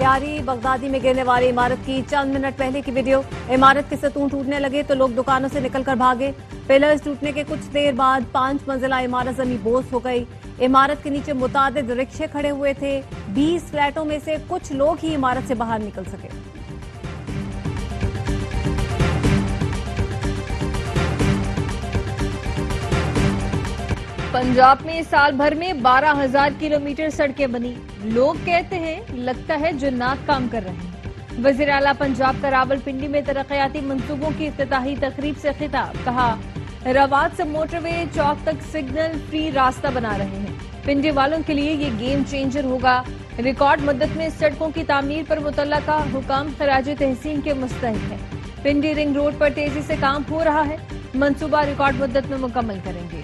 Lyari Baghdadi में गिरने वाली इमारत की चंद मिनट पहले की वीडियो। इमारत के सतून टूटने लगे तो लोग दुकानों से निकलकर भागे। पिलर्स टूटने के कुछ देर बाद 5 मंजिला इमारत जमीन बोस हो गई। इमारत के नीचे मुतादिद रिक्शे खड़े हुए थे। 20 फ्लैटों में से कुछ लोग ही इमारत से बाहर निकल सके। पंजाब में साल भर में 12,000 किलोमीटर सड़कें बनी। लोग कहते हैं लगता है जन्नत काम कर रहे हैं। वज़ीर आला पंजाब का रावलपिंडी में तरक्याती मंसूबों की इफ्तिताही तकरीब से खिताब। कहा रवात से मोटरवे चौक तक सिग्नल फ्री रास्ता बना रहे हैं। पिंडी वालों के लिए ये गेम चेंजर होगा। रिकॉर्ड मुद्दत में सड़कों की तामीर पर मुतल्लका हुकाम खराज तहसीन के मुस्तहिक है। पिंडी रिंग रोड पर तेजी से काम हो रहा है। मंसूबा रिकॉर्ड मुद्दत में मुकम्मल करेंगे।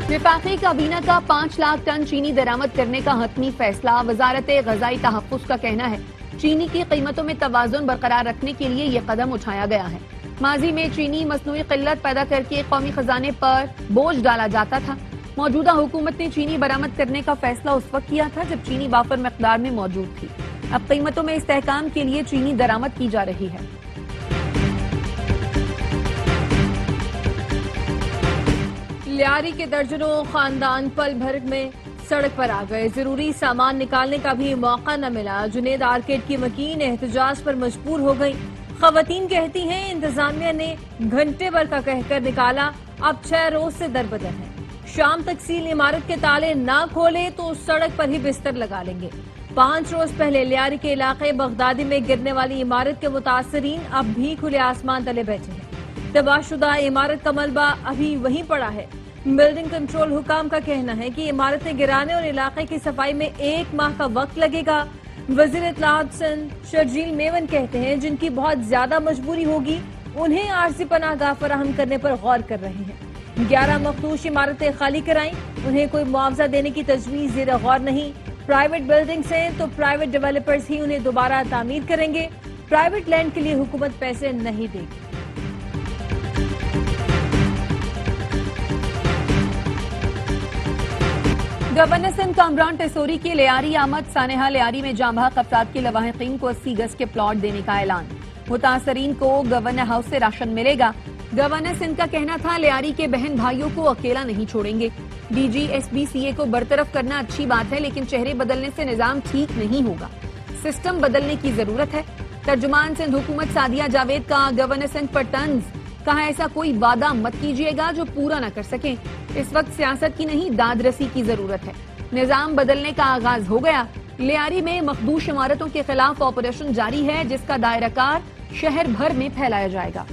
वफाकी काबीना का 5 लाख टन चीनी दरामद करने का हतमी फैसला। वजारत ग़ज़ाई तहफ़्फ़ुज़ का कहना है चीनी की कीमतों में तवाज़ुन बरकरार रखने के लिए ये कदम उठाया गया है। माजी में चीनी मसनूई क़िल्लत पैदा करके कौमी खजाने पर बोझ डाला जाता था। मौजूदा हुकूमत ने चीनी बरामद करने का फैसला उस वक्त किया था जब चीनी वाफर मकदार में मौजूद थी। अब कीमतों में इस्तेहकाम के लिए चीनी दरामद की जा रही है। लियारी के दर्जनों खानदान पल भर में सड़क पर आ गए। जरूरी सामान निकालने का भी मौका न मिला। जुनेद आर्केड की मकीन एहतजाज पर मजबूर हो गई। खवातीन कहती हैं इंतजामिया ने घंटे भर का कहकर निकाला, अब 6 रोज से दरबदर है। शाम तक सील इमारत के ताले ना खोले तो सड़क पर ही बिस्तर लगा लेंगे। 5 रोज पहले लियारी के इलाके बगदादी में गिरने वाली इमारत के मुतासरीन अब भी खुले आसमान तले बैठे हैं। तबाहशुदा इमारत का मलबा अभी वहीं पड़ा है। बिल्डिंग कंट्रोल हुकाम का कहना है कि इमारतें गिराने और इलाके की सफाई में 1 माह का वक्त लगेगा। वजीर इत्तलात शर्जील मेवन कहते हैं जिनकी बहुत ज्यादा मजबूरी होगी उन्हें आरजी पनाहगाह फराहम करने पर गौर कर रहे हैं। 11 मखदूश इमारतें खाली कराई, उन्हें कोई मुआवजा देने की तजवीज ज़ेर गौर नहीं। प्राइवेट बिल्डिंग्स हैं तो प्राइवेट डेवलपर्स ही उन्हें दोबारा तामीर करेंगे। प्राइवेट लैंड के लिए हुकूमत पैसे नहीं देगी। गवर्नर सिंध कामरान टेसोरी की लियारी आमद। सानेहा लियारी में जांबाग अफराद के लवाहिकीन को 80 गज के प्लॉट देने का ऐलान। मुतासरीन को गवर्नर हाउस से राशन मिलेगा। गवर्नर सिंध का कहना था लियारी के बहन भाइयों को अकेला नहीं छोड़ेंगे। डीजी एसबी सीए को बरतरफ करना अच्छी बात है लेकिन चेहरे बदलने से निजाम ठीक नहीं होगा। सिस्टम बदलने की जरूरत है। तर्जुमान सिंध हुकूमत सादिया जावेद का गवर्नर सिंध पर तंज। कहा ऐसा कोई वादा मत कीजिएगा जो पूरा न कर सकें। इस वक्त सियासत की नहीं दादरसी की जरूरत है। निजाम बदलने का आगाज हो गया। लियारी में मखदूश इमारतों के खिलाफ ऑपरेशन जारी है जिसका दायराकार शहर भर में फैलाया जाएगा।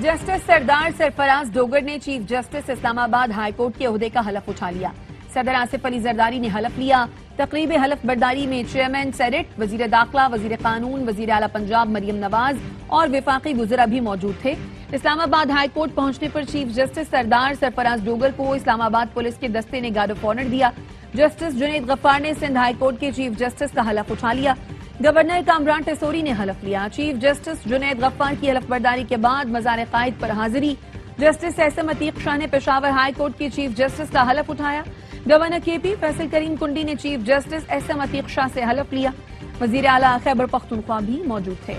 जस्टिस सरदार सरफराज डोगर ने chief justice Islamabad high court के ओहदे का हलफ उठा लिया। सदर आसिफ अली जरदारी ने हलफ लिया। तकरीब हलफ बर्दारी में चेयरमैन सेनेट, वजीर दाखिला, वजीर कानून, वजीर आला पंजाब मरियम नवाज और विफाकी वज़रा भी मौजूद थे। इस्लामाबाद हाई कोर्ट पहुंचने पर चीफ जस्टिस सरदार सरफराज डोगर को इस्लामाबाद पुलिस के दस्ते ने गार्ड ऑफ ऑनर दिया। जस्टिस जुनैद गफ्फार ने सिंध हाई कोर्ट के चीफ जस्टिस का हलफ उठा लिया। गवर्नर कामरान टेसोरी ने हलफ लिया। चीफ जस्टिस जुनैद गफ्फार की हलफ बर्दारी के बाद मज़ार कायद पर हाजिरी। जस्टिस एहसन अतीक शाह ने पेशावर हाई कोर्ट के चीफ जस्टिस का हलफ उठाया। गवर्नर केपी फैसल करीम कुंडी ने चीफ जस्टिस एहसन अतीक शाह से हलफ लिया। वजीर आला खैबर पख्तूनख्वा भी मौजूद थे।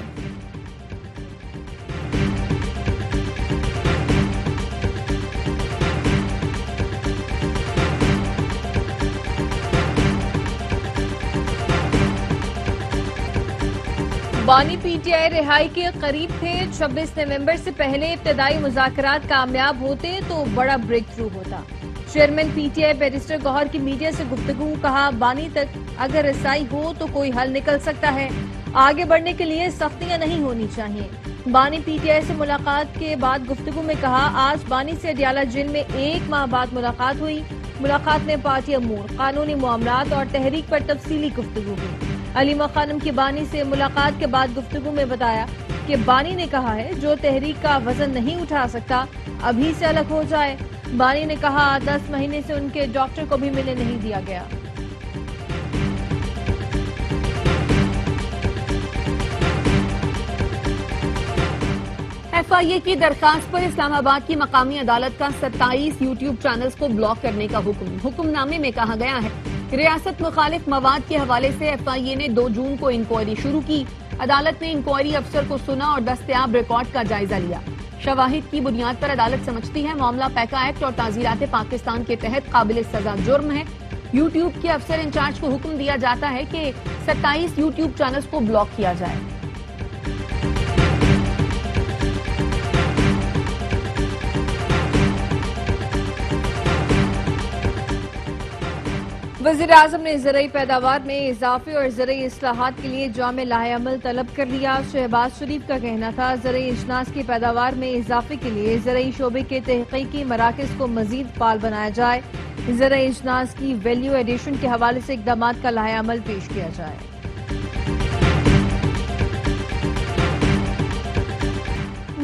बानी पीटीआई रिहाई के करीब थे। 26 नवंबर से पहले इब्तदाई मुज़ाकरात कामयाब होते तो बड़ा ब्रेक थ्रू होता। चेयरमैन पीटीआई बैरिस्टर गौहर की मीडिया से गुफ्तगू। कहा बानी तक अगर रसाई हो तो कोई हल निकल सकता है। आगे बढ़ने के लिए सख्तियां नहीं होनी चाहिए। बानी पीटीआई से मुलाकात के बाद गुफ्तगू में कहा आज बानी से अडियाला जेल में 1 माह बाद मुलाकात हुई। मुलाकात में पार्टी अमूर, कानूनी मामलात और तहरीक पर तफसीली गुफ्तगू हुई। अलीमा खानम की बानी से मुलाकात के बाद गुफ्तगू में बताया कि बानी ने कहा है जो तहरीक का वजन नहीं उठा सकता अभी से अलग हो जाए। बानी ने कहा 10 महीने से उनके डॉक्टर को भी मिलने नहीं दिया गया। FIA की दरखास्त पर इस्लामाबाद की मकामी अदालत का 27 यूट्यूब चैनल्स को ब्लॉक करने का हुक्मनामे में कहा गया है रियासत मुखालिफ मवाद के हवाले से FIA ने 2 जून को इंक्वायरी शुरू की। अदालत ने इंक्वायरी अफसर को सुना और दस्तयाब रिकॉर्ड का जायजा लिया। शवाहिद की बुनियाद पर अदालत समझती है मामला पैका एक्ट और ताज़ीरात पाकिस्तान के तहत काबिल सजा जुर्म है। यूट्यूब के अफसर इंचार्ज को हुक्म दिया जाता है कि 27 यूट्यूब चैनल्स को ब्लॉक किया जाए। वज़ीर-ए-आज़म ने ज़रई पैदावार में इजाफे और ज़रई इस्लाहात के लिए जामे लाहेअमल तलब कर लिया। शहबाज शरीफ का कहना था ज़रई अजनास की पैदावार में इजाफे के लिए ज़रई शोबे के तहक़ीक़ी मराकज़ को मज़ीद फाल बनाया जाए। ज़रई अजनास की वैल्यू एडिशन के हवाले से इक़दामात का लाहेअमल पेश किया जाए।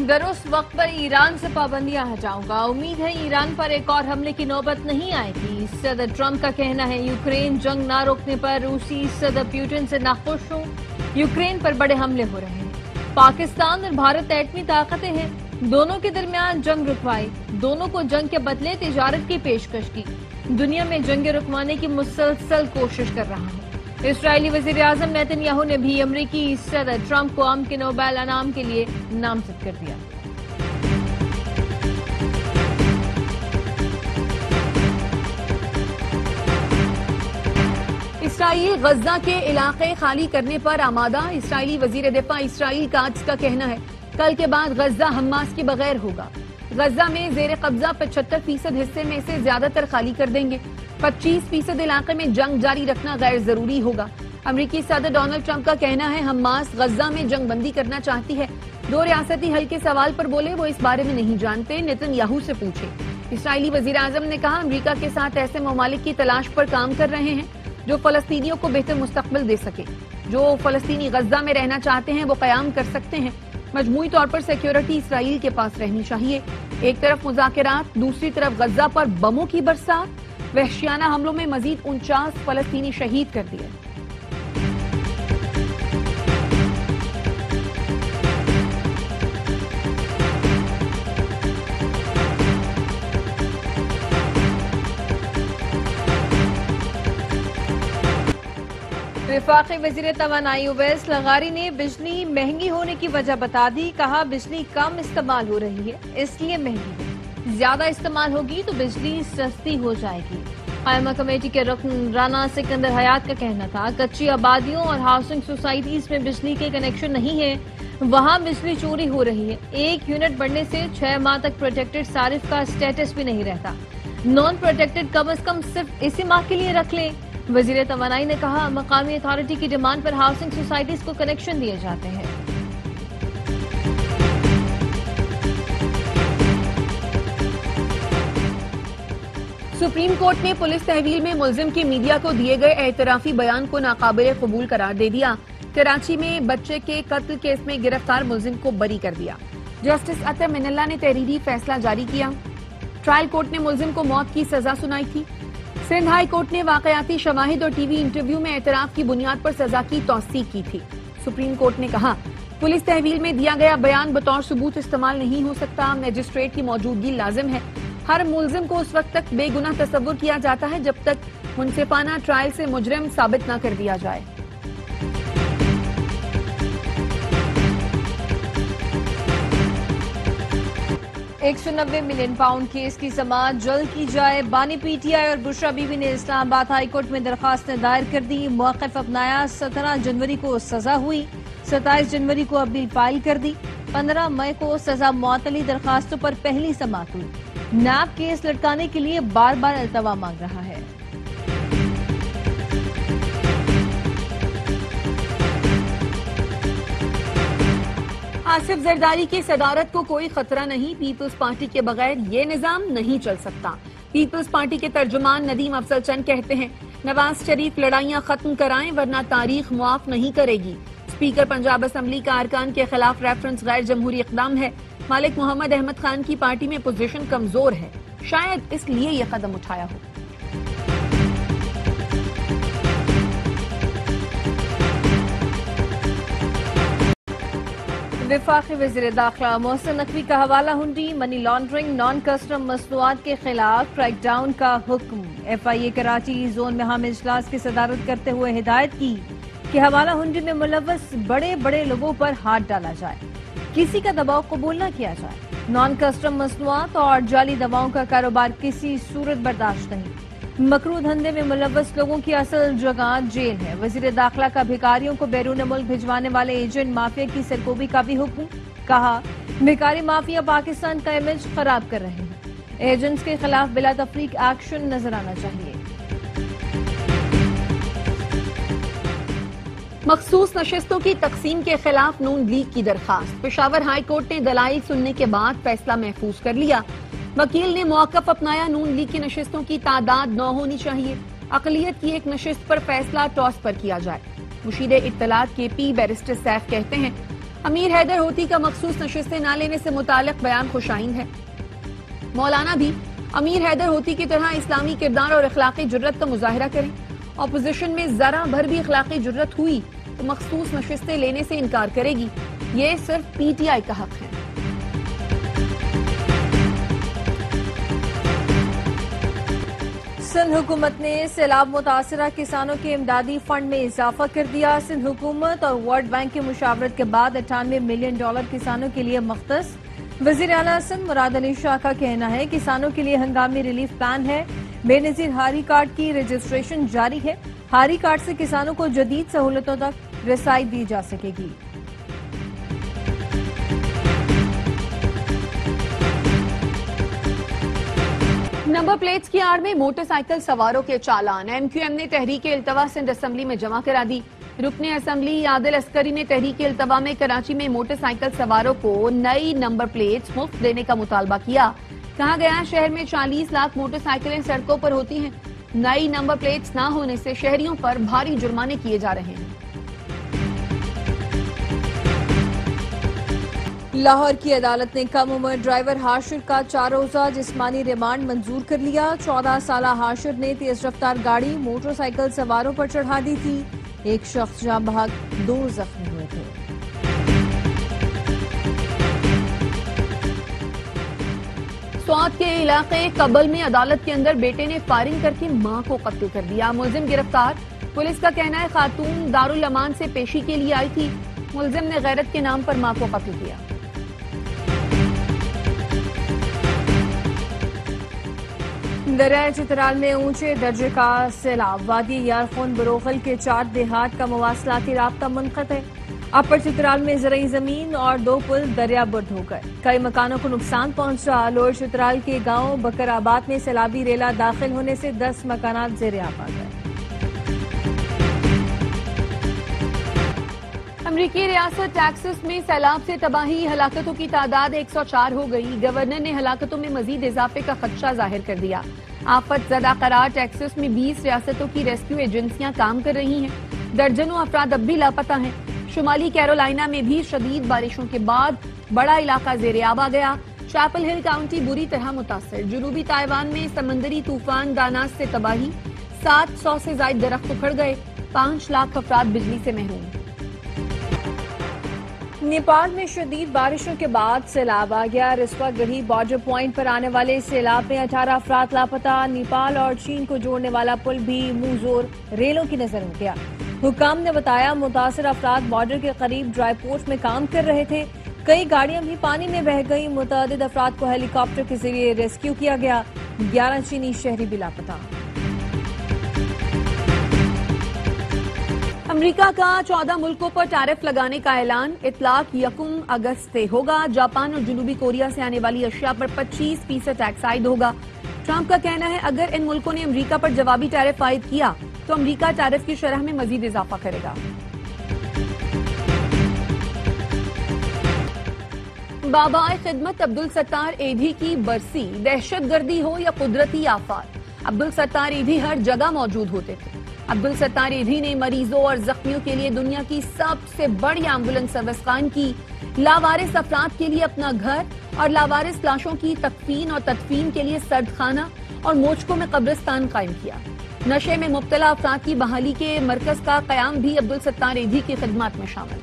दरुस्त वक्त पर ईरान से पाबंदियां हटाऊंगा, उम्मीद है ईरान पर एक और हमले की नौबत नहीं आएगी। सदर ट्रंप का कहना है यूक्रेन जंग ना रोकने पर रूसी सदर पुतिन से नाखुश हूं। यूक्रेन पर बड़े हमले हो रहे हैं। पाकिस्तान और भारत एटमी ताकतें हैं, दोनों के दरमियान जंग रुकवाई, दोनों को जंग के बदले तिजारत की पेशकश की। दुनिया में जंग रुकवाने की मुसलसल कोशिश कर रहा है। इस्राएली वज़ीर-ए-आज़म नेतन्याहू ने भी अमरीकी सदर ट्रंप को अमन के नोबेल इनाम के लिए नामजद कर दिया। इसराइल गजा के इलाके खाली करने पर आमादा। इसराइली वजीर दिफा इसराइल काट्स का कहना है कल के बाद गजा हमास के बगैर होगा। गजा में जेर कब्जा 75% हिस्से में से ज्यादातर खाली कर देंगे। 25% इलाके में जंग जारी रखना गैर जरूरी होगा। अमरीकी सदर डोनाल्ड ट्रंप का कहना है हमास गजा में जंग बंदी करना चाहती है। 2 रियासती हल के सवाल पर बोले वो इस बारे में नहीं जानते, नेतन्याहू से पूछे। इसराइली वजीर आजम ने कहा अमरीका के साथ ऐसे ममालिक की तलाश पर काम कर रहे हैं जो फलस्तीनियों को बेहतर मुस्तकबिल दे सके। जो फलस्तीनी गजा में रहना चाहते हैं वो कयाम कर सकते हैं। मजमूई तौर पर सिक्योरिटी इसराइल के पास रहनी चाहिए। एक तरफ मुज़ाकरात, दूसरी तरफ गजा पर बमों की बरसात। वहशियाना हमलों में मजीद 49 फलस्तीनी शहीद कर दिए। वफाकी वज़ीर तवानाई उवैस लगारी ने बिजली महंगी होने की वजह बता दी। कहा बिजली कम इस्तेमाल हो रही है इसलिए महंगी है, ज्यादा इस्तेमाल होगी तो बिजली सस्ती हो जाएगी। कायमा कमेटी के रुकन राना सिकंदर हयात का कहना था कच्ची आबादियों और हाउसिंग सोसाइटीज में बिजली के कनेक्शन नहीं है, वहां बिजली चोरी हो रही है। 1 यूनिट बढ़ने से 6 माह तक प्रोटेक्टेड सारिफ का स्टेटस भी नहीं रहता। नॉन प्रोटेक्टेड कम अज कम सिर्फ इसी माह के लिए रख लें। वजीर तवानाई ने कहा मकामी अथॉरिटी की डिमांड पर हाउसिंग सोसाइटीज को कनेक्शन दिए जाते हैं। सुप्रीम कोर्ट ने पुलिस तहवील में मुलजिम के मीडिया को दिए गए एतराफी बयान को नाकाबिल कबूल करार दे दिया। कराची में बच्चे के कत्ल केस में गिरफ्तार मुलजिम को बरी कर दिया। जस्टिस अतर मिनल्ला ने तहरीरी फैसला जारी किया। ट्रायल कोर्ट ने मुलजिम को मौत की सजा सुनाई थी। सिंध हाई कोर्ट ने वाकयाती शवाहिद और टीवी इंटरव्यू में एतराफ की बुनियाद पर सजा की तौसीक की थी। सुप्रीम कोर्ट ने कहा पुलिस तहवील में दिया गया बयान बतौर सबूत इस्तेमाल नहीं हो सकता, मजिस्ट्रेट की मौजूदगी लाजिम है। हर मुलजिम को उस वक्त तक बेगुनाह तस्वुर किया जाता है जब तक मुनसिफाना ट्रायल से मुजरिम साबित न कर दिया जाए। £190 मिलियन केस की समाअत जल्द की जाए। बानी PTI और बुशरा बीबी ने इस्लामाबाद हाई कोर्ट में दरखास्तें दायर कर दी। मौक़िफ़ अपनाया। 17 जनवरी को सजा हुई, 27 जनवरी को अपील फाइल कर दी। 15 मई को सजा मुअत्तली दरखास्तों पर पहली समाअत हुई। नैब केस लटकाने के लिए बार बार अल्तवा मांग रहा है। आसिफ जरदारी की सदारत को कोई खतरा नहीं, पीपल्स पार्टी के बगैर ये निजाम नहीं चल सकता। पीपल्स पार्टी के तर्जुमान नदीम अफजल चंद कहते हैं नवाज शरीफ लड़ाइयां खत्म कराएं वरना तारीख मुआफ नहीं करेगी। स्पीकर पंजाब असम्बली का अरकान के खिलाफ रेफरेंस गैर जमहूरी इकदाम है। मालिक मोहम्मद अहमद खान की पार्टी में पोजीशन कमजोर है, शायद इसलिए ये कदम उठाया हो। वफाकी वज़ीर दाखिला मोहसिन नकवी का हवाला हुंडी, मनी लॉन्ड्रिंग, नॉन कस्टम मसनूआत के खिलाफ क्रैकडाउन का हुक्म। FIA कराची जोन में हम इजलास की सदारत करते हुए हिदायत की कि हवाला हुंडी में मुलव्वस बड़े बड़े लोगों पर हाथ डाला जाए, किसी का दबाव कबूल न किया जाए। नॉन कस्टम मसनूआत और जाली दवाओं का कारोबार किसी सूरत बर्दाश्त नहीं। मकरू धंधे में मुलव्वस लोगों की असल जगह जेल है। वजीर दाखिला का भिखारियों को बैरून मुल्क भिजवाने वाले एजेंट माफिया की सरकोबी का भी हुक्म। कहा, भिखारी माफिया पाकिस्तान का इमेज खराब कर रहे हैं। एजेंट्स के खिलाफ बिला तफरीक एक्शन नजर आना चाहिए। मखसूस नशिस्तों की तकसीम के खिलाफ नून लीग की दरखास्त। पेशावर हाई कोर्ट ने दलाइल सुनने के बाद फैसला महफूज कर लिया। वकील ने मौक़िफ़ अपनाया, नून लीग की नशिस्तों की तादाद 9 होनी चाहिए। अक़लियत की एक नशिस्त पर फैसला टॉस पर किया जाए। मुशीर इत्तलात KP बैरिस्टर सैफ कहते हैं, अमीर हैदर होती का मखसूस नशिस्तें न लेने से मुताल्लिक़ बयान खुशाइन है। मौलाना भी अमीर हैदर होती की तरह इस्लामी किरदार और अखलाकी जुर्रत का मुजाहिरा करें। अपोजिशन में जरा भर भी अखलाकी जुर्रत हुई तो मखसूस नशिस्तें लेने से इनकार करेगी। ये सिर्फ PTI का हक है। सिंध हुकूमत ने सैलाब मुतासरा किसानों के इमदादी फंड में इजाफा कर दिया। सिंध हुकूमत और वर्ल्ड बैंक की मुशावरत के बाद $98 मिलियन किसानों के लिए मख्तस। वजीर आला सिंध मुराद अली शाह का कहना है, किसानों के लिए हंगामी रिलीफ प्लान है। बेनजीर हारी कार्ड की रजिस्ट्रेशन जारी है। हारी कार्ड से किसानों को जदीद सहूलतों तक रसाई दी जा सकेगी। नंबर प्लेट्स की आड़ में मोटरसाइकिल सवारों के चालान। MQM ने तहरीक इल्तवा सिंध असेंबली में जमा करा दी। रुकने असेंबली आदिल अस्करी ने तहरीक इल्तवा में कराची में मोटरसाइकिल सवारों को नई नंबर प्लेट्स मुफ्त देने का मुतालबा किया। कहा गया, शहर में 40 लाख मोटरसाइकिलें सड़कों पर होती हैं। नई नंबर प्लेट्स न होने से शहरियों पर भारी जुर्माने किए जा रहे हैं। लाहौर की अदालत ने कम उम्र ड्राइवर हाशिर का 4 रोजा जिस्मानी रिमांड मंजूर कर लिया। 14 साला हाशिर ने तेज रफ्तार गाड़ी मोटरसाइकिल सवारों पर चढ़ा दी थी। एक शख्स जाँ बहक, 2 जख्मी हुए थे। स्वात के इलाके कबल में अदालत के अंदर बेटे ने फायरिंग करके मां को कत्ल कर दिया। मुलजिम गिरफ्तार। पुलिस का कहना है, खातून दारुल अमान से पेशी के लिए आई थी। मुलजिम ने गैरत के नाम पर मां को कत्ल किया। दरिया चित्राल में ऊंचे दर्जे का सैलाब। वादी यारखून बरोखल के 4 देहात का मवासलाती राब्ता मुनक़त है। अपर चित्राल में ज़रई ज़मीन और 2 पुल दरिया बुर्द हो गए। कई मकानों को नुकसान पहुंचा। लोअर चित्राल के गांव बकराबाद में सैलाबी रेला दाखिल होने से 10 मकानात ज़ेर-आब आ गए। अमरीकी रियासत टेक्सास में सैलाब से तबाही, हलाकतों की तादाद 104 हो गई। गवर्नर ने हलाकतों में मजीद इजाफे का खदशा जाहिर कर दिया। आफत ज़दा करार टेक्सास में 20 रियासतों की रेस्क्यू एजेंसियां काम कर रही हैं। दर्जनों अफराद अब भी लापता हैं। शुमाली कैरोलिना में भी शदीद बारिशों के बाद बड़ा इलाका ज़ेर-आब आ गया। चैपल हिल काउंटी बुरी तरह मुतासर। जनूबी ताइवान में समंदरी तूफान दानास से तबाही, 700 से ज्यादा दरख्त उखड़ गए। 5 लाख अफराद बिजली से महरूम। नेपाल में शदीद बारिशों के बाद सैलाब आ गया। रिस्वा गढ़ी बॉर्डर पॉइंट पर आने वाले सैलाब में 18 अफराद लापता। नेपाल और चीन को जोड़ने वाला पुल भी मुंहजोर रेलों की नजर हो गया। हुकाम ने बताया, मुतासर अफराद बॉर्डर के करीब ड्राई पोर्ट में काम कर रहे थे। कई गाड़ियां भी पानी में बह गई। मुतअद्दिद अफराद को हेलीकॉप्टर के जरिए रेस्क्यू किया गया। 11 चीनी शहरी भी लापता। अमेरिका का 14 मुल्कों पर टैरिफ लगाने का ऐलान। इतलाक 1 अगस्त से होगा। जापान और जनूबी कोरिया से आने वाली अशिया पर 25% टैक्स आयद होगा। ट्रंप का कहना है, अगर इन मुल्कों ने अमेरिका पर जवाबी टैरिफ आयद किया तो अमेरिका टैरिफ की शरह में मजीद इजाफा करेगा। बाबाए खिदमत अब्दुल सत्तार एधी की बरसी। दहशतगर्दी हो या कुदरती आफात, अब्दुल सत्तार एधी हर जगह मौजूद होते थे। अब्दुल सत्तार एधी ने मरीजों और जख्मियों के लिए दुनिया की सबसे बड़ी एम्बुलेंस सर्विस कायम की। लावारिस अफराद के लिए अपना घर और लावारिस लाशों की तकफीन और तदफीन के लिए सर्दखाना और मोचकों में कब्रिस्तान कायम किया। नशे में मुब्तला अफराद की बहाली के मरकज का कयाम भी अब्दुल सत्तार एधी की खिदमत में शामिल।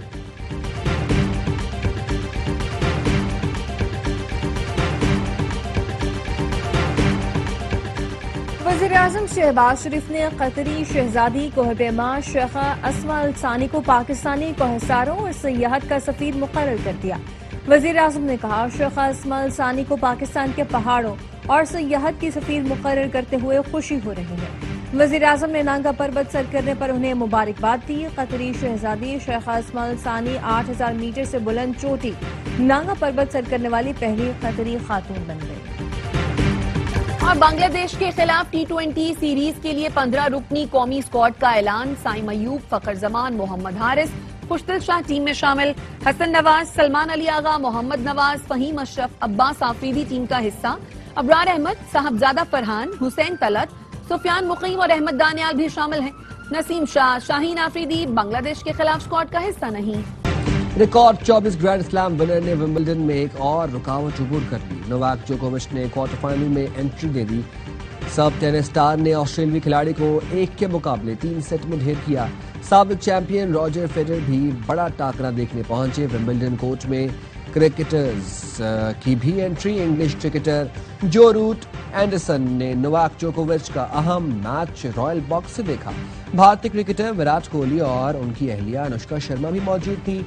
वज़ीर-ए-आज़म शहबाज शरीफ ने कतरी शहजादी कोह-ए-पैमा शेखा अस्मा अल सानी को पाकिस्तानी कोहसारों और सियाहत का सफीर मुकर्रर कर दिया। वज़ीर-ए-आज़म ने कहा, शेखा अस्मा अल सानी को पाकिस्तान के पहाड़ों और सियाहत की सफीर मुकर्रर करते हुए खुशी हो रही है। वज़ीर-ए-आज़म ने नांगा पर्वत सर करने पर उन्हें मुबारकबाद दी। कतरी शहजादी शेखा अस्मा अल सानी 8000 मीटर से बुलंद चोटी नांगा पर्वत सर करने वाली पहली कतरी खातून बन गई। और बांग्लादेश के खिलाफ T20 सीरीज के लिए 15 रुकनी कौमी स्क्वाड का ऐलान। साइम अयूब, फखर जमान, मोहम्मद हारिस, खुशदिल शाह टीम में शामिल। हसन नवाज, सलमान अली आगा, मोहम्मद नवाज, फहीम अशरफ, अब्बास आफरीदी टीम का हिस्सा। अबरार अहमद, साहबजादा फरहान, हुसैन तलत, सुफियान मुकीम और अहमद दानियाल भी शामिल हैं। नसीम शाह, शाहीन आफरीदी बांग्लादेश के खिलाफ स्क्वाड का हिस्सा नहीं। रिकॉर्ड 24 ग्रैंड स्लैम विनर ने विंबलडन में एक और रुकावट अबूर कर ली। नोवाक जोकोविच ने क्वार्टर फाइनल में एंट्री दे दी। सब टेनिस स्टार ने ऑस्ट्रेलियाई खिलाड़ी को 1 के मुकाबले 3 सेट में ढेर किया। साबिक चैंपियन रॉजर फेडरर भी बड़ा टाकरा देखने पहुंचे। विंबलडन कोर्ट में क्रिकेटर्स की भी एंट्री। इंग्लिश क्रिकेटर जो रूट एंडरसन ने नोवाक जोकोविच का अहम मैच रॉयल बॉक्स से देखा। भारतीय क्रिकेटर विराट कोहली और उनकी अहलिया अनुष्का शर्मा भी मौजूद थी।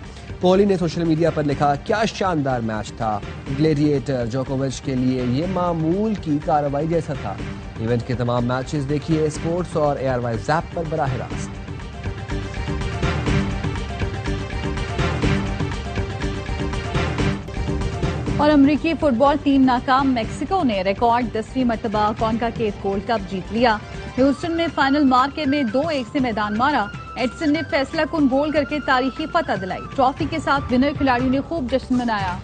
कोहली ने सोशल मीडिया पर लिखा, क्या शानदार मैच था। ग्लेडिएटर जोकोविच के लिए ये मामूल की कार्रवाई जैसा था। इवेंट के तमाम मैचेस देखिए स्पोर्ट्स और ARY ज़ैप पर बराह रास्त। और अमेरिकी फुटबॉल टीम नाकाम मेक्सिको ने रिकॉर्ड 10वीं मरतबा कॉन्काकेफ गोल्ड कप जीत लिया। ह्यूस्टन में फाइनल मार्के में 2-1 से मैदान मारा। एडसन ने फैसला कुन गोल करके तारीखी फतह दिलाई। ट्रॉफी के साथ विनर खिलाड़ियों ने खूब जश्न मनाया।